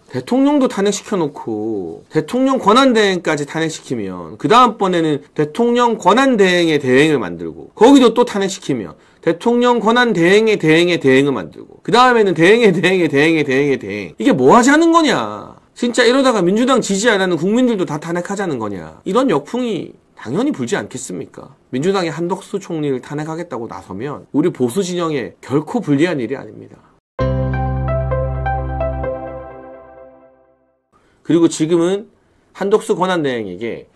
대통령도 탄핵시켜놓고 대통령 권한대행까지 탄핵시키면 그 다음번에는 대통령 권한대행의 대행을 만들고 거기도 또 탄핵시키면 대통령 권한대행의 대행을 만들고 그 다음에는 대행의 대행 이게 뭐 하자는 거냐. 진짜 이러다가 민주당 지지 안 하는 국민들도 다 탄핵하자는 거냐. 이런 역풍이 당연히 불지 않겠습니까? 민주당이 한덕수 총리를 탄핵하겠다고 나서면 우리 보수 진영에 결코 불리한 일이 아닙니다. 그리고 지금은 한덕수 권한대행에게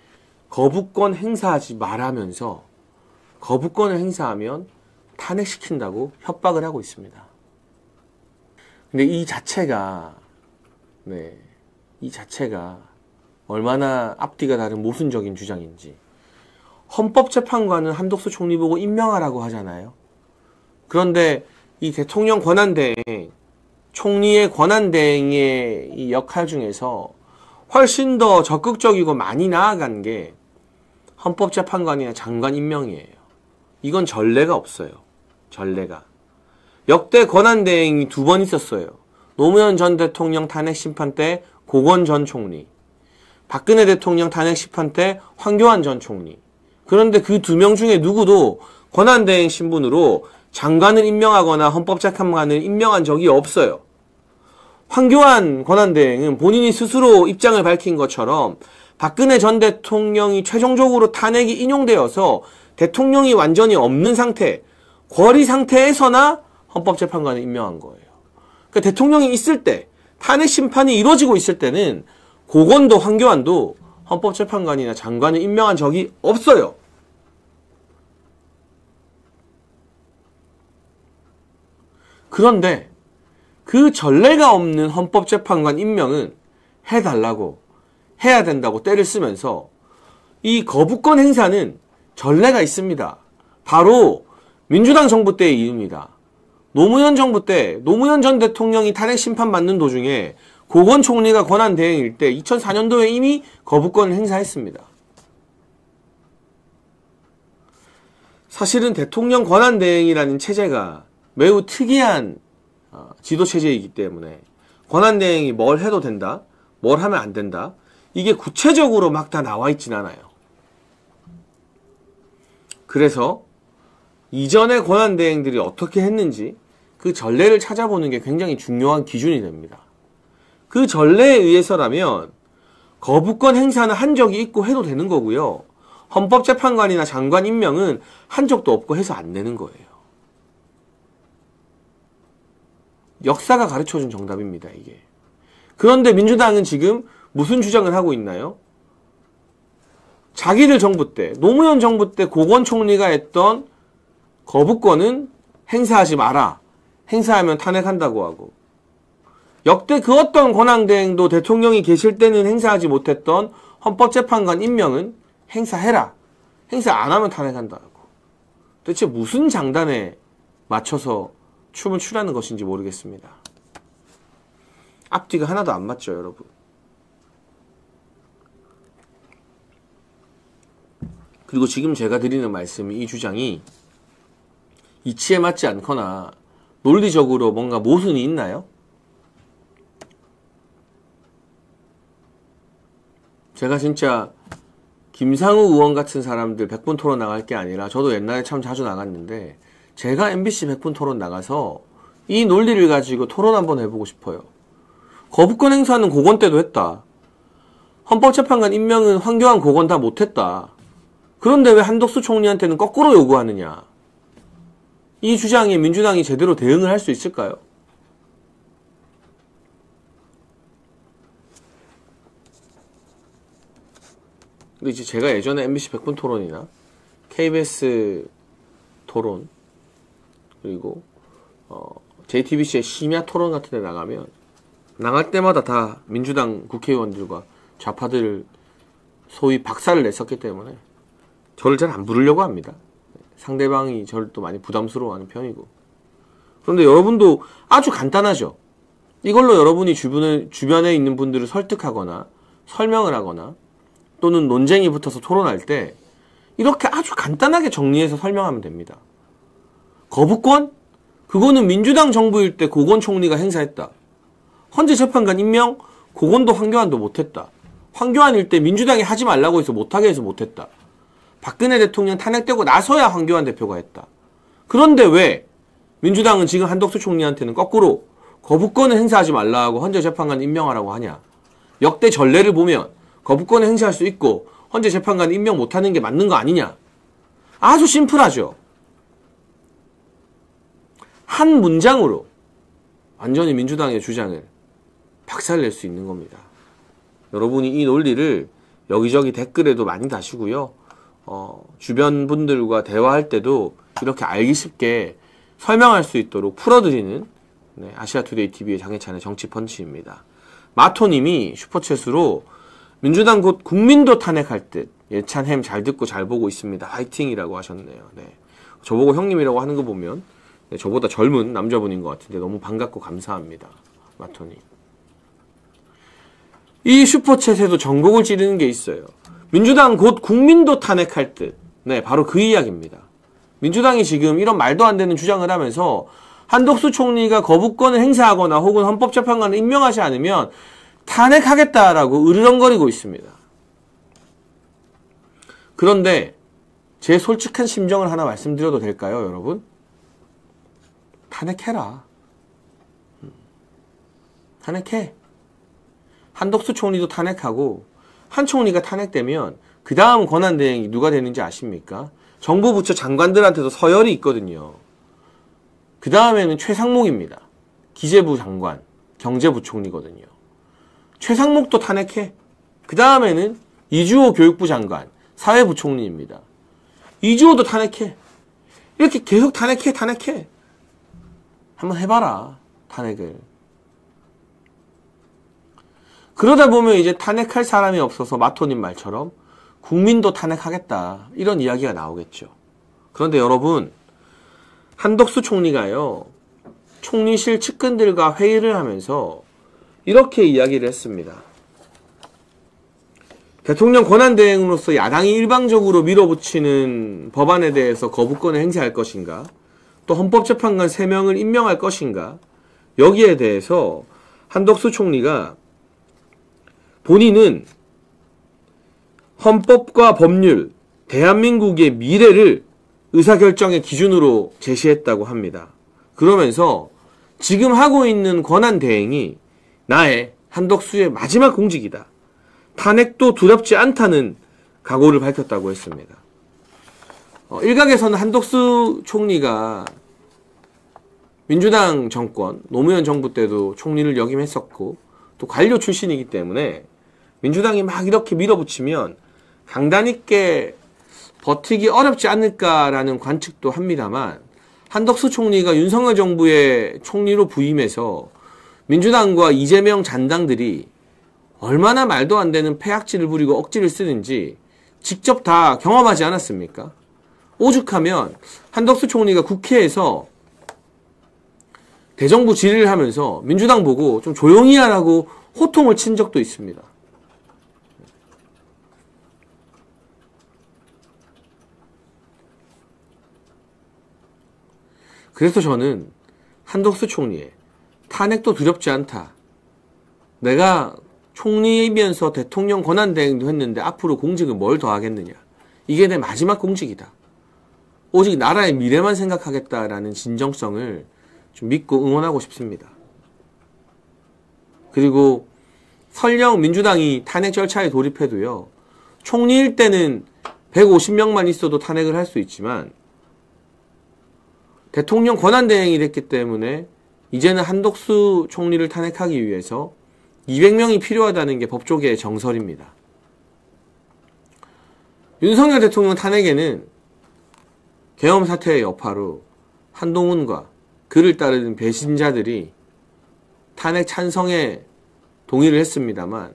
거부권 행사하지 말라면서 거부권을 행사하면 탄핵시킨다고 협박을 하고 있습니다. 근데 이 자체가 얼마나 앞뒤가 다른 모순적인 주장인지. 헌법재판관은 한덕수 총리 보고 임명하라고 하잖아요. 그런데 이 대통령 권한대행, 총리의 권한대행의 이 역할 중에서 훨씬 더 적극적이고 많이 나아간 게 헌법재판관이나 장관 임명이에요. 이건 전례가 없어요. 전례가. 역대 권한대행이 2번 있었어요. 노무현 전 대통령 탄핵심판 때 고건 전 총리, 박근혜 대통령 탄핵심판 때 황교안 전 총리. 그런데 그 2명 중에 누구도 권한대행 신분으로 장관을 임명하거나 헌법재판관을 임명한 적이 없어요. 황교안 권한대행은 본인이 스스로 입장을 밝힌 것처럼 박근혜 전 대통령이 최종적으로 탄핵이 인용되어서 대통령이 완전히 없는 상태, 거리 상태에서나 헌법재판관을 임명한 거예요. 그러니까 대통령이 있을 때, 탄핵 심판이 이루어지고 있을 때는 고건도 황교안도 헌법재판관이나 장관을 임명한 적이 없어요. 그런데 그 전례가 없는 헌법재판관 임명은 해달라고, 해야 된다고 때를 쓰면서 이 거부권 행사는 전례가 있습니다. 바로 민주당 정부 때의 이유입니다. 노무현 정부 때 노무현 전 대통령이 탄핵 심판 받는 도중에 고건 총리가 권한대행일 때 2004년도에 이미 거부권을 행사했습니다. 사실은 대통령 권한대행이라는 체제가 매우 특이한 지도체제이기 때문에 권한대행이 뭘 해도 된다, 뭘 하면 안 된다, 이게 구체적으로 막 다 나와 있진 않아요. 그래서 이전의 권한대행들이 어떻게 했는지 그 전례를 찾아보는 게 굉장히 중요한 기준이 됩니다. 그 전례에 의해서라면 거부권 행사는 한 적이 있고 해도 되는 거고요. 헌법재판관이나 장관 임명은 한 적도 없고 해서 안 되는 거예요. 역사가 가르쳐준 정답입니다, 이게. 그런데 민주당은 지금 무슨 주장을 하고 있나요? 자기들 정부 때, 노무현 정부 때 고건 총리가 했던 거부권은 행사하지 마라. 행사하면 탄핵한다고 하고. 역대 그 어떤 권한대행도 대통령이 계실 때는 행사하지 못했던 헌법재판관 임명은 행사해라. 행사 안 하면 탄핵한다고. 도대체 무슨 장단에 맞춰서 춤을 추라는 것인지 모르겠습니다. 앞뒤가 하나도 안 맞죠, 여러분. 그리고 지금 제가 드리는 말씀이, 이 주장이 이치에 맞지 않거나 논리적으로 뭔가 모순이 있나요? 제가 진짜 김상우 의원 같은 사람들 100분 토론 나갈 게 아니라, 저도 옛날에 참 자주 나갔는데 제가 MBC 100분 토론 나가서 이 논리를 가지고 토론 한번 해보고 싶어요. 거부권 행사는 고건 때도 했다. 헌법재판관 임명은 황교안 고건 다 못했다. 그런데 왜 한덕수 총리한테는 거꾸로 요구하느냐. 이 주장에 민주당이 제대로 대응을 할 수 있을까요? 근데 이제 제가 예전에 MBC 100분 토론이나 KBS 토론, 그리고 JTBC의 심야 토론 같은 데 나가면 나갈 때마다 다 민주당 국회의원들과 좌파들 소위 박살을 냈었기 때문에 저를 잘 안 부르려고 합니다. 상대방이 저를 또 많이 부담스러워하는 편이고. 그런데 여러분도 아주 간단하죠. 이걸로 여러분이 주변에 있는 분들을 설득하거나 설명을 하거나 또는 논쟁이 붙어서 토론할 때 이렇게 아주 간단하게 정리해서 설명하면 됩니다. 거부권? 그거는 민주당 정부일 때 고건 총리가 행사했다. 헌재 재판관 임명? 그건도 황교안도 못했다. 황교안일 때 민주당이 하지 말라고 해서 못하게 해서 못했다. 박근혜 대통령 탄핵되고 나서야 황교안 대표가 했다. 그런데 왜 민주당은 지금 한덕수 총리한테는 거꾸로 거부권을 행사하지 말라고 헌재재판관 임명하라고 하냐. 역대 전례를 보면 거부권을 행사할 수 있고 헌재재판관 임명 못하는 게 맞는 거 아니냐. 아주 심플하죠. 한 문장으로 완전히 민주당의 주장을 박살낼 수 있는 겁니다. 여러분이 이 논리를 여기저기 댓글에도 많이 다시고요. 주변 분들과 대화할 때도 이렇게 알기 쉽게 설명할 수 있도록 풀어드리는 아시아투데이 TV의 장혜찬의 정치펀치입니다. 마토님이 슈퍼챗으로 민주당 곧 국민도 탄핵할 듯 예찬 햄 잘 듣고 잘 보고 있습니다. 화이팅이라고 하셨네요. 네. 저보고 형님이라고 하는 거 보면 저보다 젊은 남자분인 것 같은데 너무 반갑고 감사합니다. 마토님. 이 슈퍼챗에도 정곡을 찌르는 게 있어요. 민주당 곧 국민도 탄핵할 듯. 네, 바로 그 이야기입니다. 민주당이 지금 이런 말도 안 되는 주장을 하면서 한덕수 총리가 거부권을 행사하거나 혹은 헌법재판관을 임명하지 않으면 탄핵하겠다라고 으르렁거리고 있습니다. 그런데 제 솔직한 심정을 하나 말씀드려도 될까요, 여러분? 탄핵해라. 탄핵해. 한덕수 총리도 탄핵하고 한 총리가 탄핵되면 그 다음 권한대행이 누가 되는지 아십니까? 정부 부처 장관들한테도 서열이 있거든요. 그 다음에는 최상목입니다. 기재부 장관, 경제부총리거든요. 최상목도 탄핵해. 그 다음에는 이주호 교육부 장관, 사회부총리입니다. 이주호도 탄핵해. 이렇게 계속 탄핵해. 한번 해봐라, 탄핵을. 그러다 보면 이제 탄핵할 사람이 없어서 마토님 말처럼 국민도 탄핵하겠다, 이런 이야기가 나오겠죠. 그런데 여러분, 한덕수 총리가요, 총리실 측근들과 회의를 하면서 이렇게 이야기를 했습니다. 대통령 권한대행으로서 야당이 일방적으로 밀어붙이는 법안에 대해서 거부권을 행사할 것인가, 또 헌법재판관 3명을 임명할 것인가, 여기에 대해서 한덕수 총리가 본인은 헌법과 법률, 대한민국의 미래를 의사결정의 기준으로 제시했다고 합니다. 그러면서 지금 하고 있는 권한대행이 나의 한덕수의 마지막 공직이다. 탄핵도 두렵지 않다는 각오를 밝혔다고 했습니다. 일각에서는 한덕수 총리가 민주당 정권, 노무현 정부 때도 총리를 역임했었고 또 관료 출신이기 때문에 민주당이 막 이렇게 밀어붙이면 강단 있게 버티기 어렵지 않을까라는 관측도 합니다만, 한덕수 총리가 윤석열 정부의 총리로 부임해서 민주당과 이재명 잔당들이 얼마나 말도 안 되는 패악질을 부리고 억지를 쓰는지 직접 다 경험하지 않았습니까? 오죽하면 한덕수 총리가 국회에서 대정부 질의를 하면서 민주당 보고 좀 조용히 하라고 호통을 친 적도 있습니다. 그래서 저는 한덕수 총리의 탄핵도 두렵지 않다. 내가 총리이면서 대통령 권한대행도 했는데 앞으로 공직을 뭘 더 하겠느냐. 이게 내 마지막 공직이다. 오직 나라의 미래만 생각하겠다라는 진정성을 좀 믿고 응원하고 싶습니다. 그리고 설령 민주당이 탄핵 절차에 돌입해도요, 총리일 때는 150명만 있어도 탄핵을 할 수 있지만 대통령 권한대행이 됐기 때문에 이제는 한덕수 총리를 탄핵하기 위해서 200명이 필요하다는 게 법조계의 정설입니다. 윤석열 대통령 탄핵에는 계엄 사태의 여파로 한동훈과 그를 따르는 배신자들이 탄핵 찬성에 동의를 했습니다만,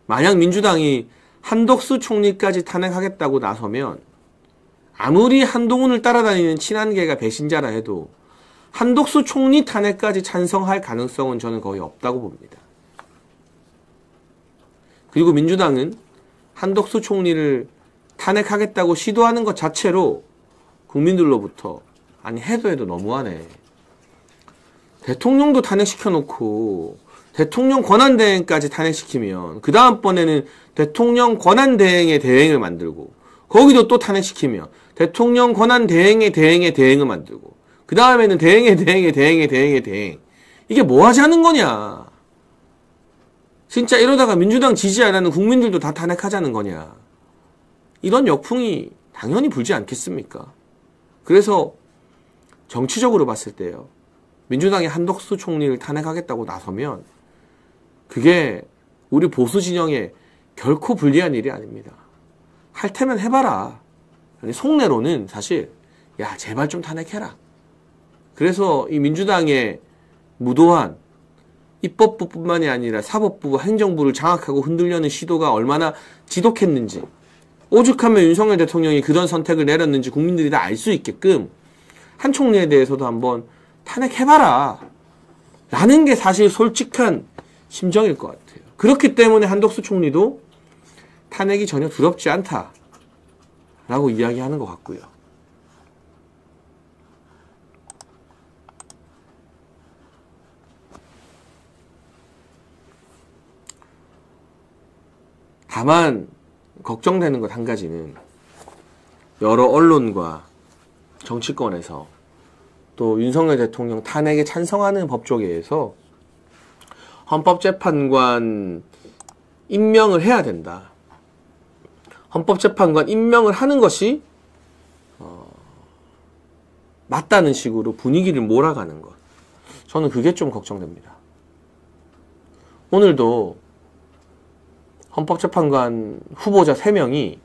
만약 민주당이 한덕수 총리까지 탄핵하겠다고 나서면 아무리 한동훈을 따라다니는 친한계가 배신자라 해도 한덕수 총리 탄핵까지 찬성할 가능성은 저는 거의 없다고 봅니다. 그리고 민주당은 한덕수 총리를 탄핵하겠다고 시도하는 것 자체로 국민들로부터 아니 해도 너무하네. 대통령도 탄핵시켜놓고 대통령 권한대행까지 탄핵시키면 그 다음번에는 대통령 권한대행의 대행을 만들고 거기도 또 탄핵시키면 대통령 권한대행의 대행을 만들고 그 다음에는 대행의 대행 이게 뭐 하자는 거냐. 진짜 이러다가 민주당 지지 안 하는 국민들도 다 탄핵하자는 거냐. 이런 역풍이 당연히 불지 않겠습니까? 그래서 정치적으로 봤을 때요. 민주당이 한덕수 총리를 탄핵하겠다고 나서면 그게 우리 보수 진영에 결코 불리한 일이 아닙니다. 할 테면 해봐라. 아니, 속내로는 사실 야 제발 좀 탄핵해라. 그래서 이 민주당의 무도한 입법부뿐만이 아니라 사법부, 행정부를 장악하고 흔들려는 시도가 얼마나 지독했는지 오죽하면 윤석열 대통령이 그런 선택을 내렸는지 국민들이 다 알 수 있게끔 한 총리에 대해서도 한번 탄핵해봐라 라는 게 사실 솔직한 심정일 것 같아요. 그렇기 때문에 한덕수 총리도 탄핵이 전혀 두렵지 않다라고 이야기하는 것 같고요. 다만 걱정되는 것 한 가지는 여러 언론과 정치권에서 또 윤석열 대통령 탄핵에 찬성하는 법조계에서 헌법재판관 임명을 해야 된다. 헌법재판관 임명을 하는 것이 맞다는 식으로 분위기를 몰아가는 것. 저는 그게 좀 걱정됩니다. 오늘도 헌법재판관 후보자 3명이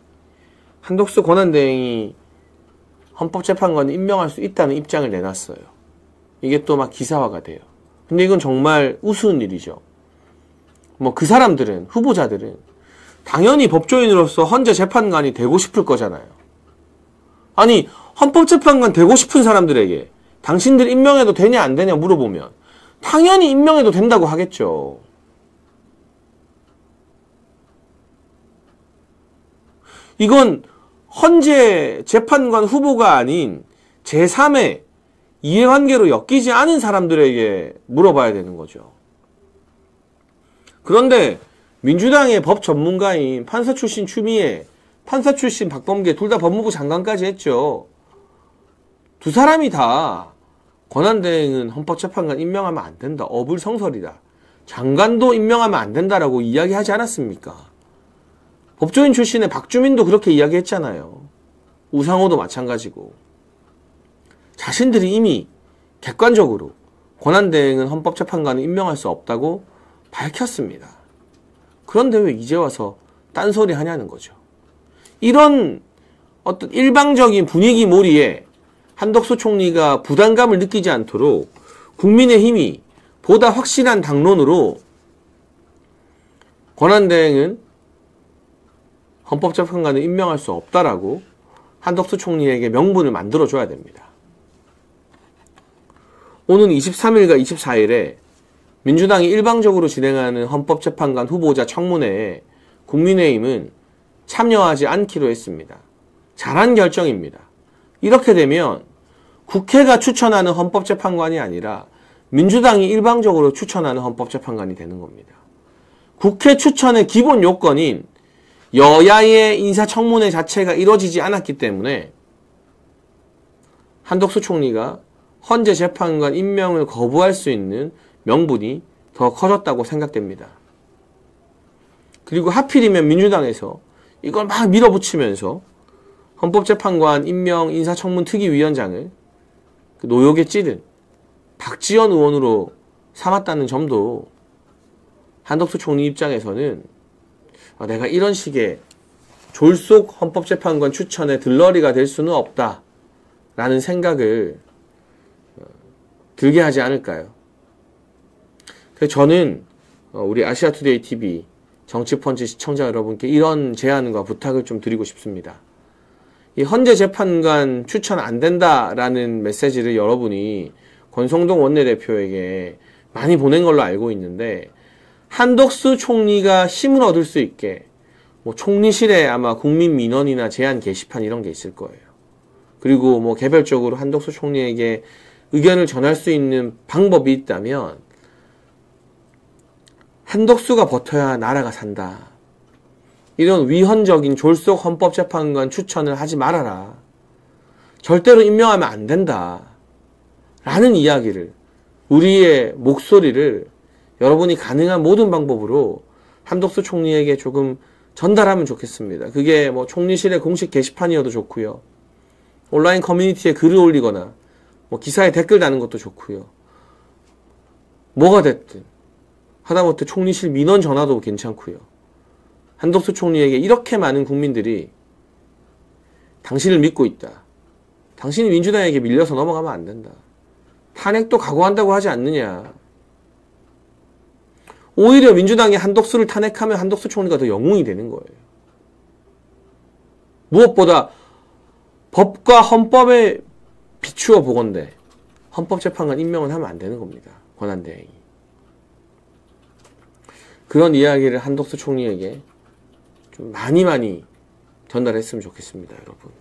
한덕수 권한대행이 헌법재판관을 임명할 수 있다는 입장을 내놨어요. 이게 또 막 기사화가 돼요. 근데 이건 정말 우스운 일이죠. 뭐 그 사람들은, 후보자들은 당연히 법조인으로서 헌재 재판관이 되고 싶을 거잖아요. 아니, 헌법재판관 되고 싶은 사람들에게 당신들 임명해도 되냐 안 되냐 물어보면 당연히 임명해도 된다고 하겠죠. 이건 헌재 재판관 후보가 아닌 제3의 이해관계로 엮이지 않은 사람들에게 물어봐야 되는 거죠. 그런데 민주당의 법 전문가인 판사 출신 추미애, 판사 출신 박범계 둘 다 법무부 장관까지 했죠. 두 사람이 다 권한대행은 헌법재판관 임명하면 안 된다. 어불성설이다. 장관도 임명하면 안 된다라고 이야기하지 않았습니까? 법조인 출신의 박주민도 그렇게 이야기했잖아요. 우상호도 마찬가지고. 자신들이 이미 객관적으로 권한대행은 헌법재판관을 임명할 수 없다고 밝혔습니다. 그런데 왜 이제 와서 딴소리 하냐는 거죠. 이런 어떤 일방적인 분위기 몰이에 한덕수 총리가 부담감을 느끼지 않도록 국민의힘이 보다 확실한 당론으로 권한대행은 헌법재판관을 임명할 수 없다라고 한덕수 총리에게 명분을 만들어줘야 됩니다. 오는 23일과 24일에 민주당이 일방적으로 진행하는 헌법재판관 후보자 청문회에 국민의힘은 참여하지 않기로 했습니다. 잘한 결정입니다. 이렇게 되면 국회가 추천하는 헌법재판관이 아니라 민주당이 일방적으로 추천하는 헌법재판관이 되는 겁니다. 국회 추천의 기본 요건인 여야의 인사청문회 자체가 이루어지지 않았기 때문에 한덕수 총리가 헌재 재판관 임명을 거부할 수 있는 명분이 더 커졌다고 생각됩니다. 그리고 하필이면 민주당에서 이걸 막 밀어붙이면서 헌법재판관 임명 인사청문 특위위원장을 노역에 찌른 박지원 의원으로 삼았다는 점도 한덕수 총리 입장에서는 내가 이런 식의 졸속 헌법재판관 추천에 들러리가 될 수는 없다라는 생각을 들게 하지 않을까요? 그래서 저는 우리 아시아투데이 TV 정치펀치 시청자 여러분께 이런 제안과 부탁을 좀 드리고 싶습니다. 이 헌재 재판관 추천 안 된다라는 메시지를 여러분이 권성동 원내대표에게 많이 보낸 걸로 알고 있는데 한덕수 총리가 힘을 얻을 수 있게 뭐 총리실에 아마 국민민원이나 제안 게시판 이런 게 있을 거예요. 그리고 뭐 개별적으로 한덕수 총리에게 의견을 전할 수 있는 방법이 있다면 한덕수가 버텨야 나라가 산다. 이런 위헌적인 졸속 헌법재판관 추천을 하지 말아라. 절대로 임명하면 안 된다. 라는 이야기를, 우리의 목소리를 여러분이 가능한 모든 방법으로 한덕수 총리에게 조금 전달하면 좋겠습니다. 그게 뭐 총리실의 공식 게시판이어도 좋고요. 온라인 커뮤니티에 글을 올리거나 뭐 기사에 댓글 다는 것도 좋고요. 뭐가 됐든 하다못해 총리실 민원 전화도 괜찮고요. 한덕수 총리에게 이렇게 많은 국민들이 당신을 믿고 있다. 당신이 민주당에게 밀려서 넘어가면 안 된다. 탄핵도 각오한다고 하지 않느냐. 오히려 민주당이 한덕수를 탄핵하면 한덕수 총리가 더 영웅이 되는 거예요. 무엇보다 법과 헌법에 비추어 보건대 헌법재판관 임명은 하면 안 되는 겁니다. 권한대행이. 그런 이야기를 한덕수 총리에게 좀 많이 전달했으면 좋겠습니다, 여러분.